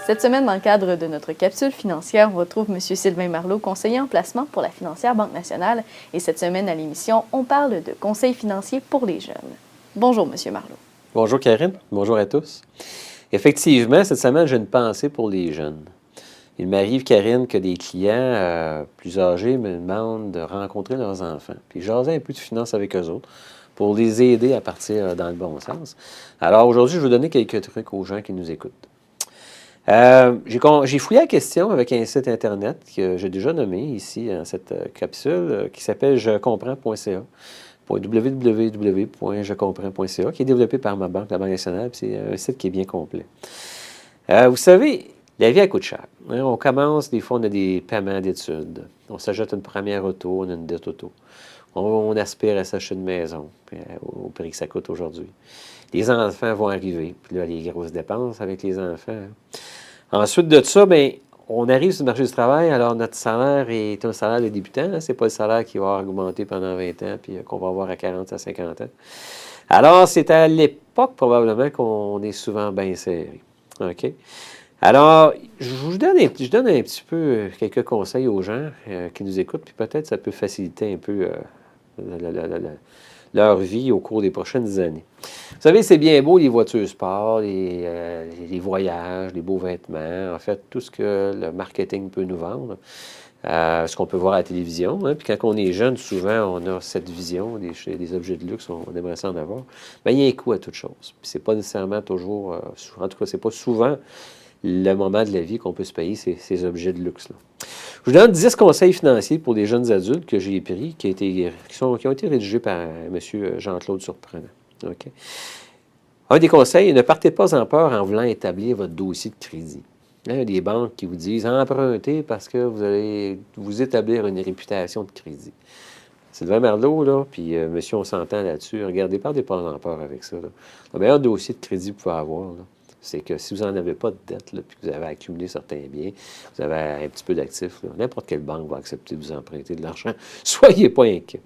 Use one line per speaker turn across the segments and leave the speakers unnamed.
Cette semaine, dans le cadre de notre capsule financière, on retrouve M. Sylvain Marleau, conseiller en placement pour la financière Banque nationale. Et cette semaine, à l'émission, on parle de conseils financiers pour les jeunes. Bonjour, M. Marleau.
Bonjour, Karine. Bonjour à tous. Effectivement, cette semaine, j'ai une pensée pour les jeunes. Il m'arrive, Karine, que des clients plus âgés me demandent de rencontrer leurs enfants. Puis jaser un peu de finances avec eux autres pour les aider à partir dans le bon sens. Alors aujourd'hui, je vais donner quelques trucs aux gens qui nous écoutent. J'ai fouillé la question avec un site Internet que j'ai déjà nommé ici dans cette capsule qui s'appelle jecomprends.ca. www.jecomprends.ca, qui est développé par ma banque, la Banque nationale. C'est un site qui est bien complet. Vous savez, la vie, elle coûte cher. Hein? On commence, des fois, on a des paiements d'études. On s'achète une première auto, on a une dette auto. On aspire à s'acheter une maison, au prix que ça coûte aujourd'hui. Les enfants vont arriver, puis là, les grosses dépenses avec les enfants. Ensuite de ça, bien, on arrive sur le marché du travail, alors notre salaire est un salaire de débutant. Hein? Ce n'est pas le salaire qui va augmenter pendant 20 ans, puis qu'on va avoir à 40 à 50 ans. Alors, c'est à l'époque, probablement, qu'on est souvent bien serré. OK? Alors, je donne un petit peu quelques conseils aux gens qui nous écoutent, puis peut-être ça peut faciliter un peu leur vie au cours des prochaines années. Vous savez, c'est bien beau, les voitures sport, les voyages, les beaux vêtements, en fait, tout ce que le marketing peut nous vendre, ce qu'on peut voir à la télévision. Hein. Puis quand on est jeune, souvent, on a cette vision des objets de luxe, on aimerait ça en avoir. Bien, il y a un coût à toute chose. Puis c'est pas nécessairement toujours, en tout cas, c'est pas souvent le moment de la vie qu'on peut se payer ces objets de luxe-là. Je vous donne 10 conseils financiers pour des jeunes adultes que j'ai pris, qui ont été rédigés par M. Jean-Claude Surprenant. Okay. Un des conseils, ne partez pas en peur en voulant établir votre dossier de crédit. Il y a des banques qui vous disent empruntez parce que vous allez vous établir une réputation de crédit. Sylvain Marleau, là, puis monsieur, on s'entend là-dessus. Regardez, partez pas en peur avec ça. Là. Le meilleur dossier de crédit que vous pouvez avoir, là, c'est que si vous n'en avez pas de dette, là, puis que vous avez accumulé certains biens, vous avez un petit peu d'actifs, n'importe quelle banque va accepter de vous emprunter de l'argent. Soyez pas inquiets.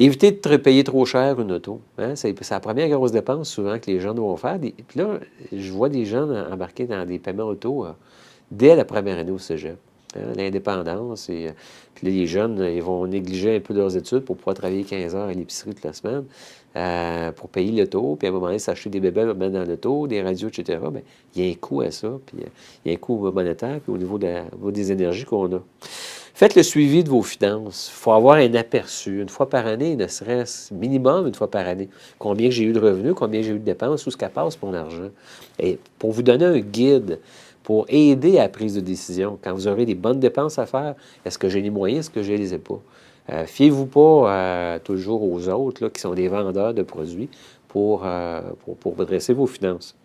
Évitez de payer trop cher une auto. Hein? C'est la première grosse dépense souvent que les jeunes vont faire. Puis là, je vois des jeunes embarquer dans des paiements auto dès la première année au cégep. Hein? L'indépendance. Puis là, les jeunes, ils vont négliger un peu leurs études pour pouvoir travailler 15 heures à l'épicerie toute la semaine pour payer l'auto. Puis à un moment donné, s'acheter des bébés mettre dans l'auto, des radios, etc. Bien, il y a un coût à ça. Puis il y a un coût monétaire puis au niveau des énergies qu'on a. Faites le suivi de vos finances. Il faut avoir un aperçu, une fois par année, ne serait-ce minimum une fois par année. Combien j'ai eu de revenus, combien j'ai eu de dépenses, où ce qu'elle passe mon argent. Et pour vous donner un guide, pour aider à la prise de décision, quand vous aurez des bonnes dépenses à faire, est-ce que j'ai les moyens, est-ce que je ne les ai pas? Fiez-vous pas toujours aux autres là, qui sont des vendeurs de produits pour redresser vos finances.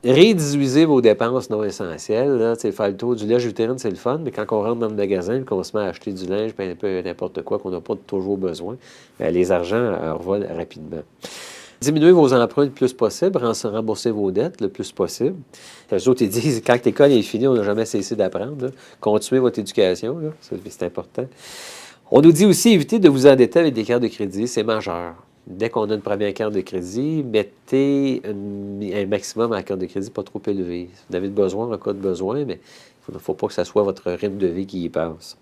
Réduisez vos dépenses non essentielles. Là, faire le tour du lait utérine, c'est le fun, mais quand on rentre dans le magasin et qu'on se met à acheter du linge, un peu n'importe quoi qu'on n'a pas toujours besoin, les argents revolent rapidement. Diminuez vos emprunts le plus possible, remboursez vos dettes le plus possible. Les autres, ils disent, quand l'école est finie, on n'a jamais cessé d'apprendre. Là. Continuez votre éducation, là. C'est important. On nous dit aussi, évitez de vous endetter avec des cartes de crédit, c'est majeur. Dès qu'on a une première carte de crédit, mettez un maximum à la carte de crédit pas trop élevé. Vous avez besoin en cas de besoin, mais il ne faut pas que ce soit votre rythme de vie qui y passe.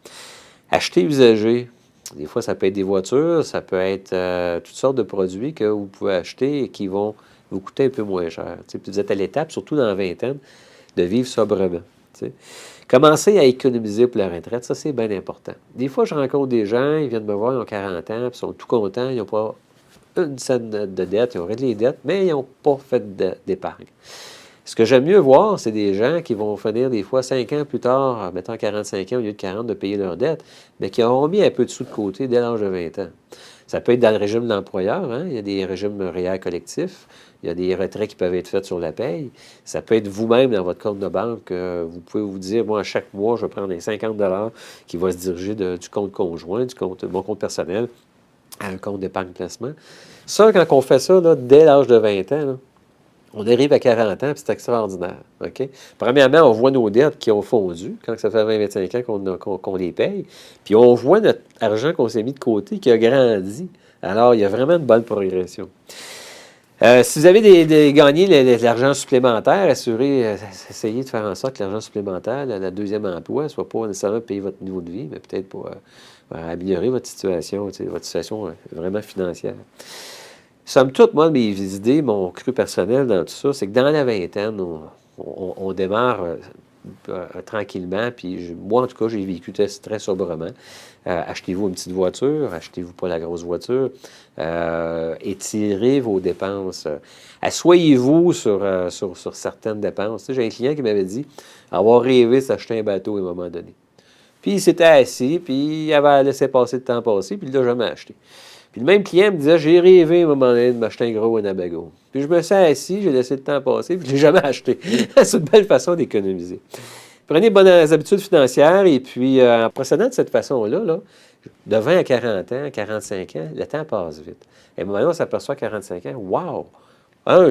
Achetez usagé. Des fois, ça peut être des voitures, ça peut être toutes sortes de produits que vous pouvez acheter et qui vont vous coûter un peu moins cher. Puis vous êtes à l'étape, surtout dans la vingtaine, de vivre sobrement. T'sais. Commencez à économiser pour la retraite, ça c'est bien important. Des fois, je rencontre des gens, ils viennent me voir, ils ont 40 ans, puis ils sont tout contents, ils n'ont pas une scène de dette, ils ont réglé les dettes, mais ils n'ont pas fait d'épargne. Ce que j'aime mieux voir, c'est des gens qui vont finir des fois 5 ans plus tard, en mettant 45 ans au lieu de 40, de payer leurs dettes, mais qui auront mis un peu de sous de côté dès l'âge de 20 ans. Ça peut être dans le régime de l'employeur, hein? Il y a des régimes REER collectifs, il y a des retraits qui peuvent être faits sur la paye. Ça peut être vous-même dans votre compte de banque, vous pouvez vous dire, moi, chaque mois, je vais prendre les 50 $ qui va se diriger du compte conjoint, mon compte personnel, à un compte d'épargne placement. Ça, quand on fait ça, là, dès l'âge de 20 ans, là, on arrive à 40 ans, puis c'est extraordinaire. OK? Premièrement, on voit nos dettes qui ont fondu quand ça fait 20-25 ans qu'on les paye. Puis on voit notre argent qu'on s'est mis de côté qui a grandi. Alors, il y a vraiment une bonne progression. Si vous avez gagné l'argent supplémentaire, essayez de faire en sorte que l'argent supplémentaire, le deuxième emploi, ne soit pas nécessairement payer votre niveau de vie, mais peut-être pour améliorer votre situation vraiment financière. Somme toute, moi, mes idées, mon cru personnel dans tout ça, c'est que dans la vingtaine, on démarre tranquillement, puis moi, en tout cas, j'ai vécu très sobrement. Achetez-vous une petite voiture, achetez-vous pas la grosse voiture, étirez vos dépenses. Assoyez-vous sur certaines dépenses. Tu sais, j'ai un client qui m'avait dit avoir rêvé de s'acheter un bateau à un moment donné. Puis il s'était assis, puis il avait laissé passer le temps passer, puis il l'a jamais acheté. Puis le même client me disait, j'ai rêvé à un moment donné de m'acheter un gros Winnebago. Puis je me suis assis, j'ai laissé le temps passer, puis je ne l'ai jamais acheté. C'est une belle façon d'économiser. Prenez bonnes habitudes financières, et puis en procédant de cette façon-là, de 20 à 40 ans, 45 ans, le temps passe vite. Et à un moment donné, on s'aperçoit à 45 ans, wow!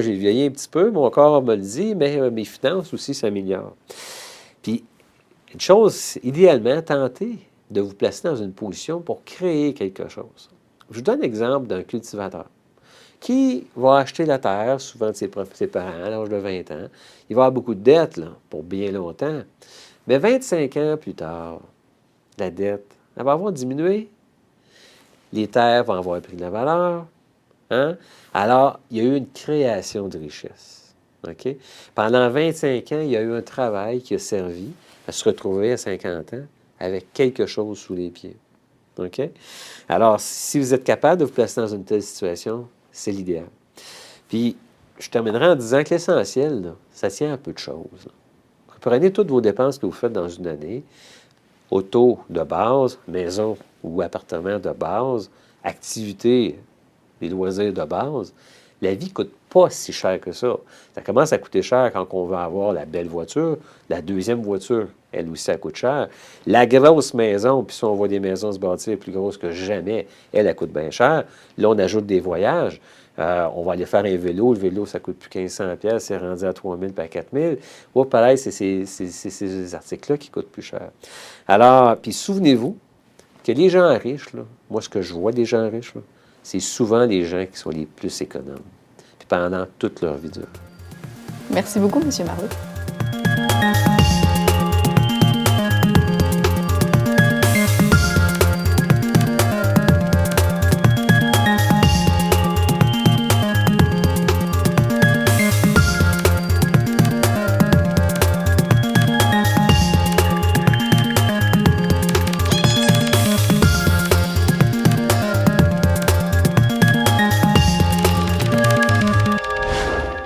J'ai vieilli un petit peu, mon corps me le dit, mais mes finances aussi s'améliorent. Puis, une chose, idéalement, tentez de vous placer dans une position pour créer quelque chose. Je vous donne l'exemple d'un cultivateur qui va acheter la terre, souvent de ses parents, à l'âge de 20 ans. Il va avoir beaucoup de dettes là, pour bien longtemps. Mais 25 ans plus tard, la dette, elle va avoir diminué. Les terres vont avoir pris de la valeur. Hein? Alors, il y a eu une création de richesse. OK? Pendant 25 ans, il y a eu un travail qui a servi à se retrouver à 50 ans avec quelque chose sous les pieds. OK? Alors, si vous êtes capable de vous placer dans une telle situation, c'est l'idéal. Puis, je terminerai en disant que l'essentiel, là, ça tient à peu de choses. Là. Prenez toutes vos dépenses que vous faites dans une année, auto de base, maison ou appartement de base, activités, des loisirs de base. La vie ne coûte pas si cher que ça. Ça commence à coûter cher quand on va avoir la belle voiture. La deuxième voiture, elle aussi, ça coûte cher. La grosse maison, puis si on voit des maisons se bâtir plus grosses que jamais, elle coûte bien cher. Là, on ajoute des voyages. On va aller faire un vélo. Le vélo, ça coûte plus 1500$, c'est rendu à 3000 puis à 4000. Ouais, pareil, c'est ces articles-là qui coûtent plus cher. Alors, puis souvenez-vous que les gens riches, là, moi, ce que je vois des gens riches, là, c'est souvent les gens qui sont les plus économes, puis pendant toute leur vie dure.
Merci beaucoup, M. Marleau.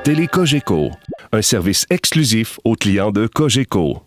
Télé Cogeco, un service exclusif aux clients de Cogeco.